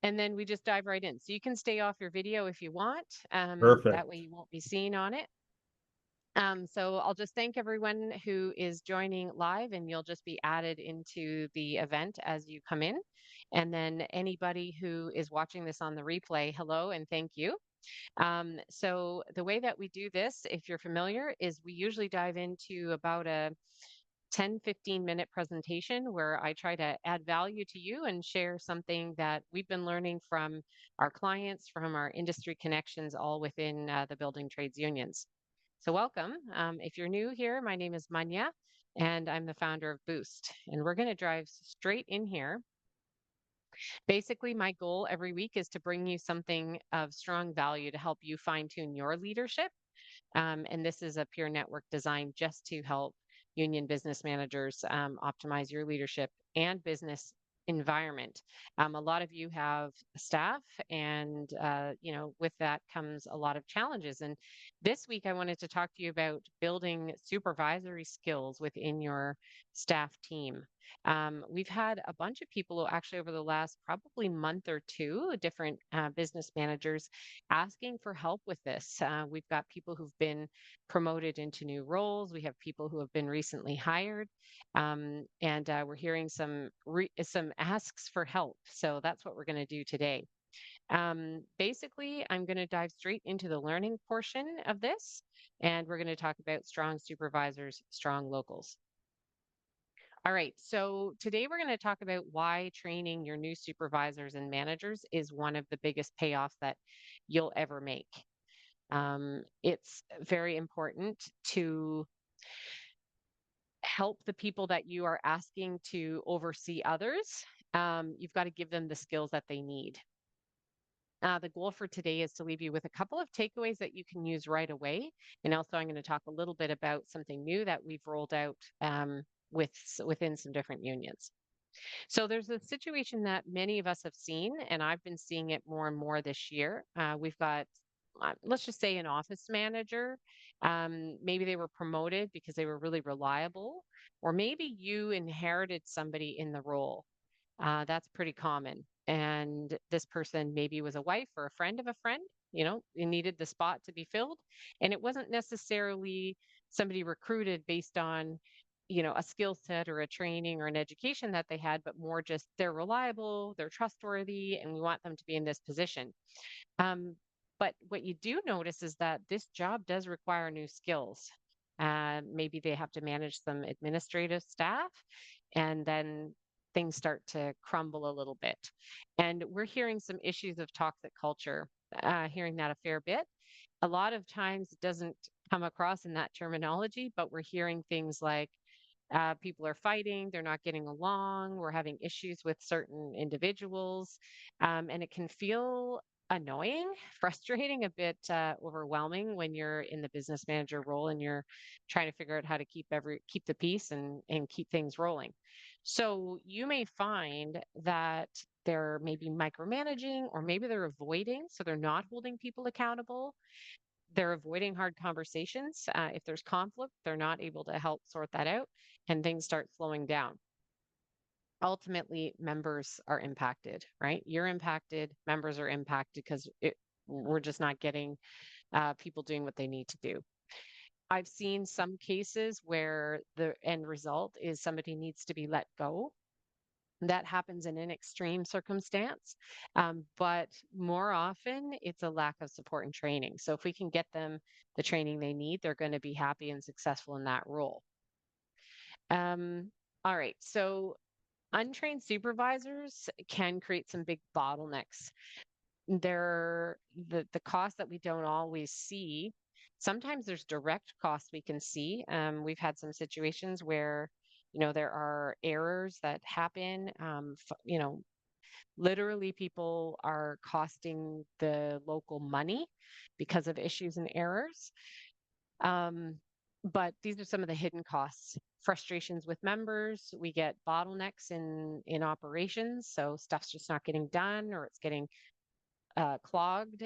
And then we just dive right in. So you can stay off your video if you want. That Perfect. way you won't be seen on it. So I'll just thank everyone who is joining live, and you'll just be added into the event as you come in. And then anybody who is watching this on the replay, hello and thank you. So the way that we do this, if you're familiar, is we usually dive into about a 10-15 minute presentation where I try to add value to you and share something that we've been learning from our clients, from our industry connections, all within the building trades unions. So, welcome. If you're new here, my name is Manya, and I'm the founder of Boost. And we're going to drive straight in here. Basically, my goal every week is to bring you something of strong value to help you fine tune your leadership. And this is a peer network designed just to help union business managers optimize your leadership and business environment. A lot of you have staff, and with that comes a lot of challenges. And this week, I wanted to talk to you about building supervisory skills within your staff team. We've had a bunch of people actually over the last probably month or two, different business managers asking for help with this. We've got people who've been promoted into new roles. We have people who have been recently hired, and we're hearing some asks for help. So that's what we're going to do today. Basically, I'm going to dive straight into the learning portion of this, and we're going to talk about strong supervisors, strong locals. All right, so today we're going to talk about why training your new supervisors and managers is one of the biggest payoffs that you'll ever make. It's very important to help the people that you are asking to oversee others. You've got to give them the skills that they need. The goal for today is to leave you with a couple of takeaways that you can use right away. And also, I'm going to talk a little bit about something new that we've rolled out within some different unions. So there's a situation that many of us have seen, and I've been seeing it more and more this year. We've got, let's just say, an office manager. Maybe they were promoted because they were really reliable, or maybe you inherited somebody in the role. That's pretty common. And this person maybe was a wife or a friend of a friend. You needed the spot to be filled. And it wasn't necessarily somebody recruited based on a skill set or a training or an education that they had, but more just they're reliable, they're trustworthy, and we want them to be in this position. But what you do notice is that this job does require new skills. Maybe they have to manage some administrative staff, and then things start to crumble a little bit. And we're hearing some issues of toxic culture, hearing that a fair bit. A lot of times it doesn't come across in that terminology, but we're hearing things like people are fighting, they're not getting along, we're having issues with certain individuals, and it can feel annoying, frustrating, a bit overwhelming when you're in the business manager role and you're trying to figure out how to keep the peace and keep things rolling. So you may find that they're maybe micromanaging, or maybe they're avoiding, so they're not holding people accountable. They're avoiding hard conversations. If there's conflict, they're not able to help sort that out, and things start slowing down. Ultimately, members are impacted, right? You're impacted, members are impacted because we're just not getting people doing what they need to do. I've seen some cases where the end result is somebody needs to be let go. That happens in an extreme circumstance, but more often it's a lack of support and training. So if we can get them the training they need, they're going to be happy and successful in that role. All right, so untrained supervisors can create some big bottlenecks. They're the cost that we don't always see. Sometimes there's direct costs we can see. We've had some situations where there are errors that happen. Literally, people are costing the local money because of issues and errors. Um, but these are some of the hidden costs. Frustrations with members. We get bottlenecks in operations, so stuff's just not getting done, or it's getting clogged.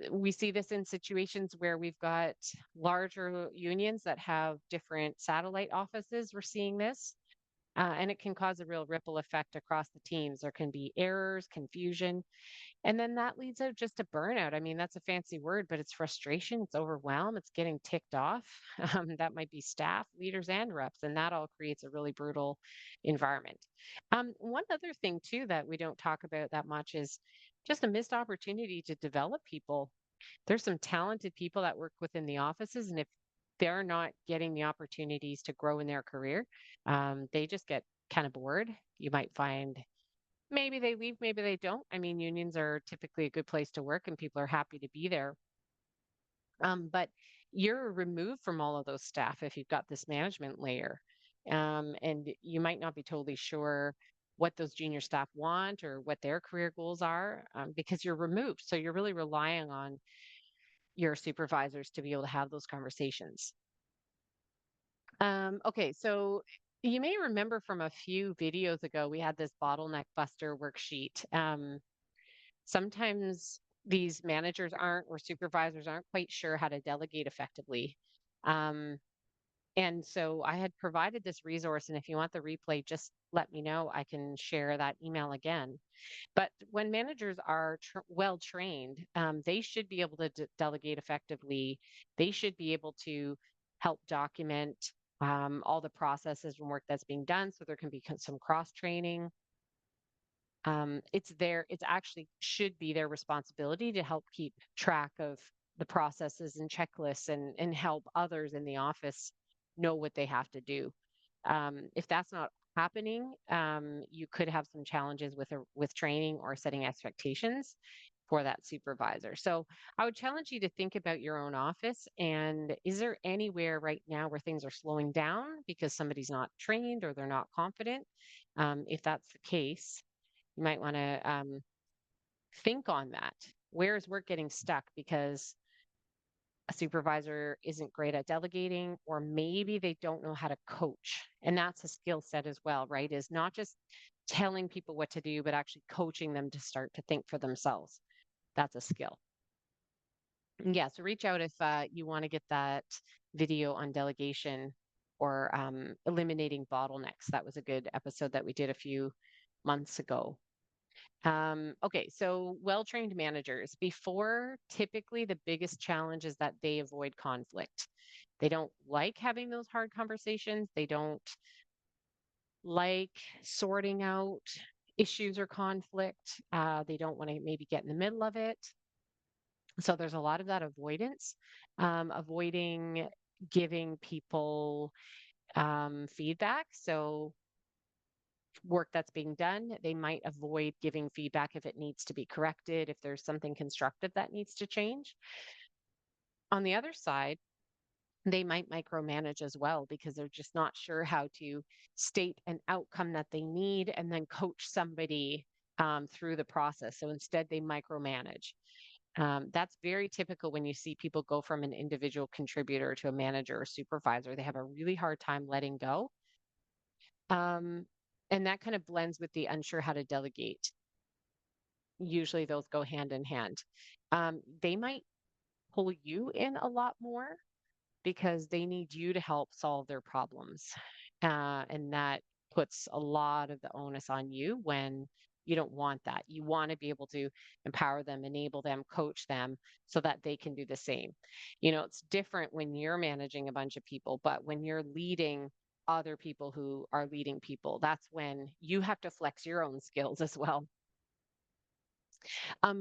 We see this in situations where we've got larger unions that have different satellite offices. We're seeing this. and it can cause a real ripple effect across the teams. There can be errors, confusion, and then that leads out just to burnout. I mean, that's a fancy word, but it's frustration, it's overwhelm, it's getting ticked off. That might be staff, leaders, and reps, and that all creates a really brutal environment. One other thing, too, that we don't talk about that much is just a missed opportunity to develop people. There's some talented people that work within the offices, and if they're not getting the opportunities to grow in their career, they just get kind of bored. You might find maybe they leave, maybe they don't. I mean, unions are typically a good place to work and people are happy to be there. But you're removed from all of those staff if you've got this management layer. And you might not be totally sure what those junior staff want or what their career goals are because you're removed. So you're really relying on your supervisors to be able to have those conversations. Okay, so you may remember from a few videos ago, we had this bottleneck buster worksheet. Sometimes these managers aren't or supervisors aren't quite sure how to delegate effectively. Um, and so I had provided this resource, and if you want the replay, just let me know. I can share that email again. But when managers are well trained, they should be able to delegate effectively. They should be able to help document all the processes and work that's being done so there can be some cross training. It's actually should be their responsibility to help keep track of the processes and checklists and help others in the office know what they have to do. If that's not happening, you could have some challenges with training or setting expectations for that supervisor. So I would challenge you to think about your own office and is there anywhere right now where things are slowing down because somebody's not trained or they're not confident? If that's the case, you might want to think on that. Where is work getting stuck because a supervisor isn't great at delegating, or maybe they don't know how to coach? And that's a skill set as well, right? Is not just telling people what to do, but actually coaching them to start to think for themselves. That's a skill. And yeah, so reach out if you want to get that video on delegation or eliminating bottlenecks. That was a good episode that we did a few months ago. Okay, so well-trained managers, before typically the biggest challenge is that they avoid conflict. They don't like having those hard conversations. They don't like sorting out issues or conflict. They don't want to maybe get in the middle of it. So there's a lot of that avoidance, avoiding giving people feedback. So work that's being done. They might avoid giving feedback if it needs to be corrected, if there's something constructive that needs to change. On the other side, they might micromanage as well because they're just not sure how to state an outcome that they need and then coach somebody through the process. So instead, they micromanage. That's very typical when you see people go from an individual contributor to a manager or supervisor. They have a really hard time letting go. Um, and that kind of blends with the unsure how to delegate. Usually those go hand in hand. They might pull you in a lot more because they need you to help solve their problems. And that puts a lot of the onus on you when you don't want that. You want to be able to empower them, enable them, coach them so that they can do the same. You know, it's different when you're managing a bunch of people, but when you're leading other people who are leading people, that's when you have to flex your own skills as well.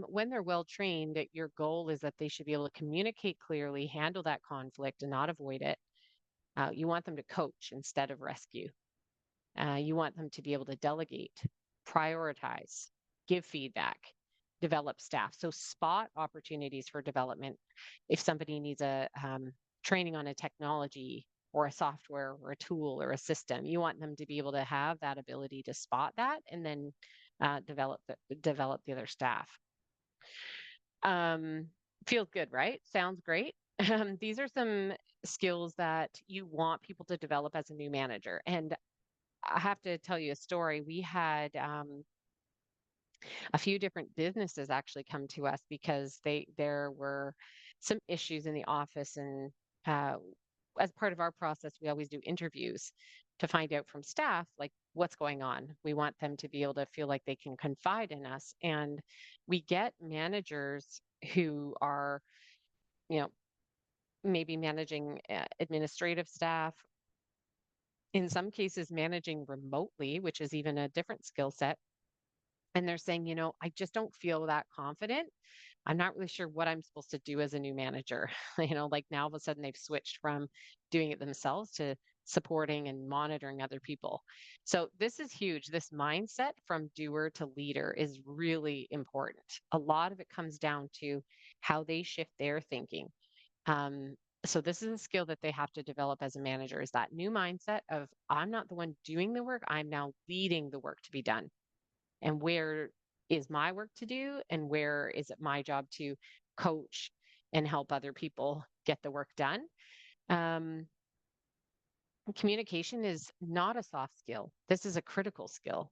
When they're well trained, your goal is that they should be able to communicate clearly, handle that conflict, and not avoid it. You want them to coach instead of rescue. You want them to be able to delegate, prioritize, give feedback, develop staff. So spot opportunities for development. If somebody needs a training on a technology or a software or a tool or a system, you want them to be able to have that ability to spot that and then develop the other staff. Um, Feels good, right? Sounds great. These are some skills that you want people to develop as a new manager. And I have to tell you a story. We had a few different businesses actually come to us because there were some issues in the office, and uh, as part of our process, we always do interviews. to find out from staff, like what's going on. We want them to be able to feel like they can confide in us. And we get managers who are, you know, maybe managing administrative staff, in some cases managing remotely, which is even a different skill set. And they're saying, I just don't feel that confident. I'm not really sure what I'm supposed to do as a new manager. Like now all of a sudden they've switched from doing it themselves to supporting and monitoring other people. So this is huge. This mindset from doer to leader is really important. A lot of it comes down to how they shift their thinking. Um, so this is a skill that they have to develop as a manager, is that new mindset of I'm not the one doing the work, I'm now leading the work to be done. And where is my work to do? And where is it my job to coach and help other people get the work done? Um, Communication is not a soft skill. This is a critical skill.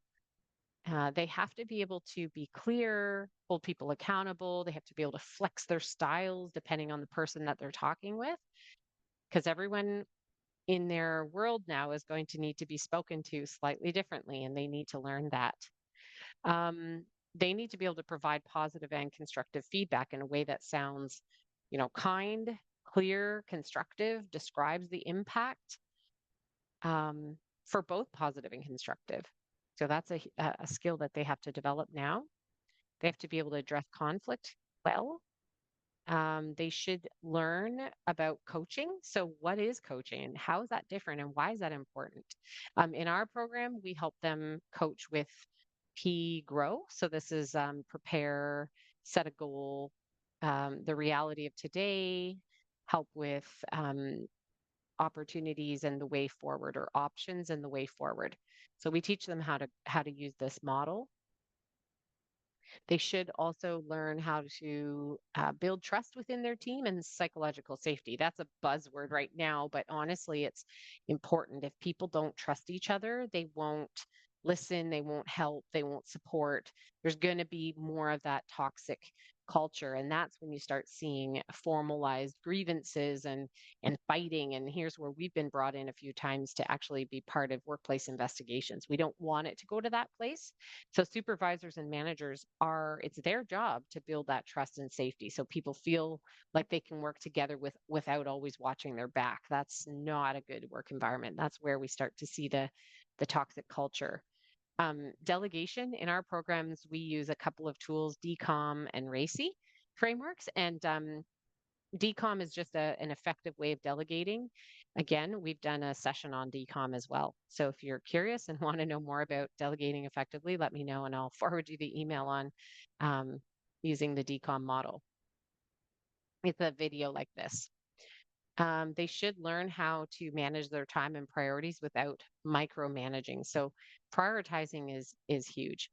They have to be able to be clear, hold people accountable. They have to be able to flex their styles depending on the person that they're talking with, because everyone in their world now is going to need to be spoken to slightly differently, and they need to learn that. Um, they need to be able to provide positive and constructive feedback in a way that sounds, kind, clear, constructive, describes the impact, um, for both positive and constructive. So that's a skill that they have to develop now. They have to be able to address conflict well. They should learn about coaching. So, what is coaching and how is that different and why is that important? In our program, we help them coach with P grow. So, this is prepare, set a goal, the reality of today, help with opportunities and the way forward, or options and the way forward. So, we teach them how to use this model. They should also learn how to build trust within their team and psychological safety. That's a buzzword right now, but honestly, it's important. If people don't trust each other, they won't listen, they won't help, they won't support. There's going to be more of that toxic culture, and that's when you start seeing formalized grievances and fighting. And here's where we've been brought in a few times to actually be part of workplace investigations. We don't want it to go to that place, so supervisors and managers it's their job to build that trust and safety so people feel like they can work together without always watching their back. That's not a good work environment. That's where we start to see the toxic culture. Delegation in our programs, we use a couple of tools, DCOM and RACI frameworks. And DCOM is just an effective way of delegating. Again, we've done a session on DCOM as well. So if you're curious and want to know more about delegating effectively, let me know and I'll forward you the email on using the DCOM model. It's a video like this. They should learn how to manage their time and priorities without micromanaging. So prioritizing is huge.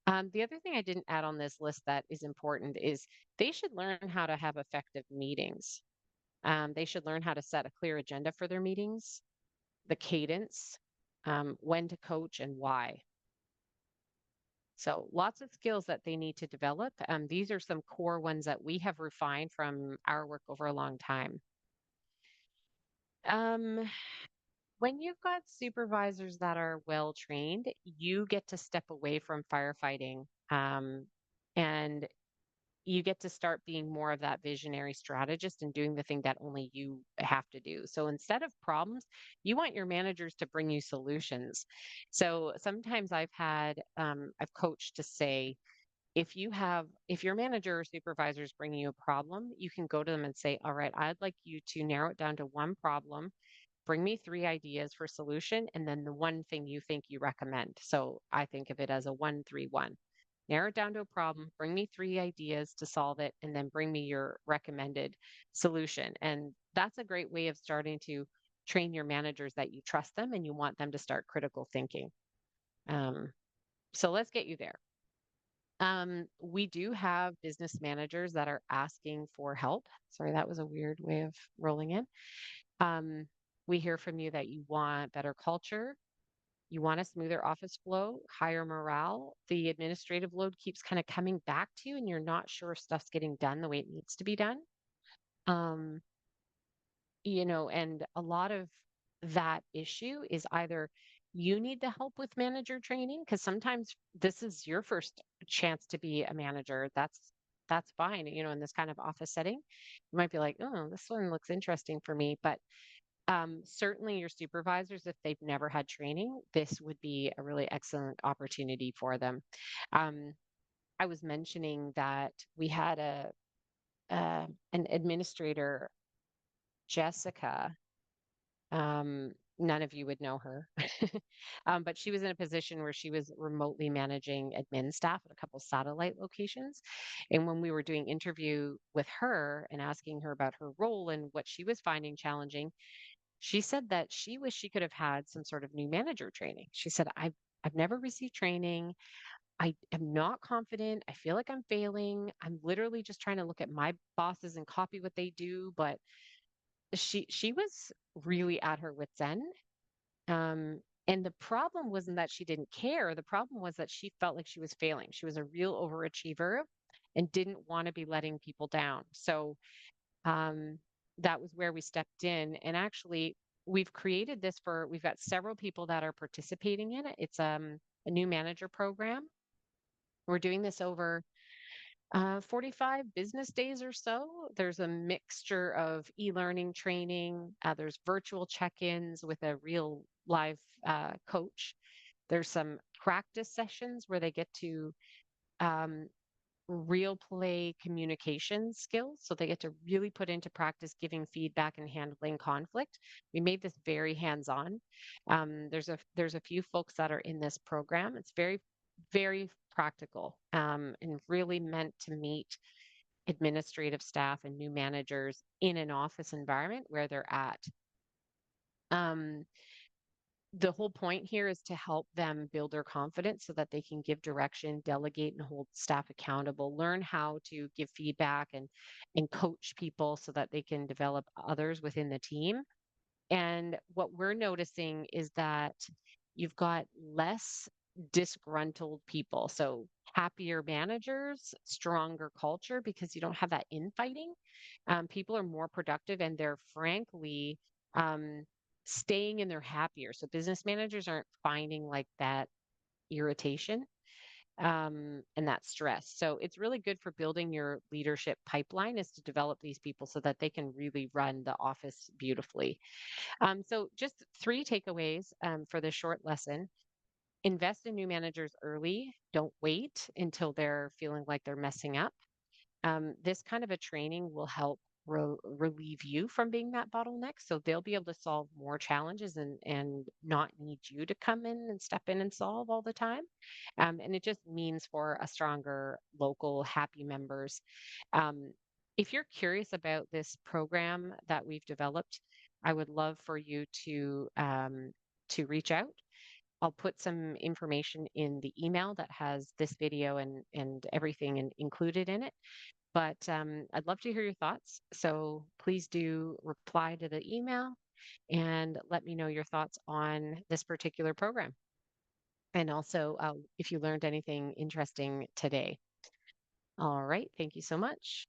The other thing I didn't add on this list that is important is they should learn how to have effective meetings. They should learn how to set a clear agenda for their meetings, the cadence, when to coach and why. So lots of skills that they need to develop. These are some core ones that we have refined from our work over a long time. Um, when you've got supervisors that are well trained, you get to step away from firefighting, and you get to start being more of that visionary strategist and doing the thing that only you have to do. So instead of problems, you want your managers to bring you solutions. So sometimes I've coached to say, if your manager or supervisor is bringing you a problem, you can go to them and say, all right, I'd like you to narrow it down to one problem, bring me 3 ideas for solution, and then the one thing you think you recommend. So I think of it as a 1-3-1. Narrow it down to a problem, bring me 3 ideas to solve it, and then bring me your recommended solution. And that's a great way of starting to train your managers that you trust them and you want them to start critical thinking. So let's get you there. We do have business managers that are asking for help. Sorry, that was a weird way of rolling in. We hear from you that you want better culture, you want a smoother office flow, higher morale. The administrative load keeps kind of coming back to you, and you're not sure if stuff's getting done the way it needs to be done. Um, and a lot of that issue is either you need the help with manager training because sometimes this is your first chance to be a manager. That's fine, in this kind of office setting. You might be like, oh, this one looks interesting for me. But certainly your supervisors, if they've never had training, this would be a really excellent opportunity for them. Um, I was mentioning that we had an administrator, Jessica. None of you would know her. But she was in a position where she was remotely managing admin staff at a couple satellite locations. And when we were doing interview with her and asking her about her role and what she was finding challenging, she said that she wished she could have had some sort of new manager training. She said, I've never received training. I am not confident. I feel like I'm failing. I'm literally just trying to look at my bosses and copy what they do. But she was really at her wit's end. Um, and the problem wasn't that she didn't care. The problem was that she felt like she was failing. She was a real overachiever and didn't want to be letting people down. So um, that was where we stepped in. And actually, we've got several people that are participating in it. It's a new manager program. We're doing this over 45 business days or so. There's a mixture of e-learning training. There's virtual check-ins with a real live coach. There's some practice sessions where they get to um, real play communication skills. So they get to really put into practice giving feedback and handling conflict. We made this very hands-on. There's a few folks that are in this program. It's very, very practical and really meant to meet administrative staff and new managers in an office environment where they're at. Um, the whole point here is to help them build their confidence so that they can give direction, delegate, and hold staff accountable, learn how to give feedback and coach people so that they can develop others within the team. And what we're noticing is that you've got less disgruntled people. So happier managers, stronger culture because you don't have that infighting. People are more productive and they're frankly um, staying in their happier. So business managers aren't finding like that irritation and that stress. So it's really good for building your leadership pipeline is to develop these people so that they can really run the office beautifully. So just three takeaways for this short lesson. Invest in new managers early. Don't wait until they're feeling like they're messing up. This kind of a training will help relieve you from being that bottleneck. So they'll be able to solve more challenges and not need you to come in and step in and solve all the time. And it just means for a stronger local, happy members. Um, if you're curious about this program that we've developed, I would love for you to reach out. I'll put some information in the email that has this video and everything included in it. But I'd love to hear your thoughts. So please do reply to the email and let me know your thoughts on this particular program. And also, if you learned anything interesting today. All right. Thank you so much.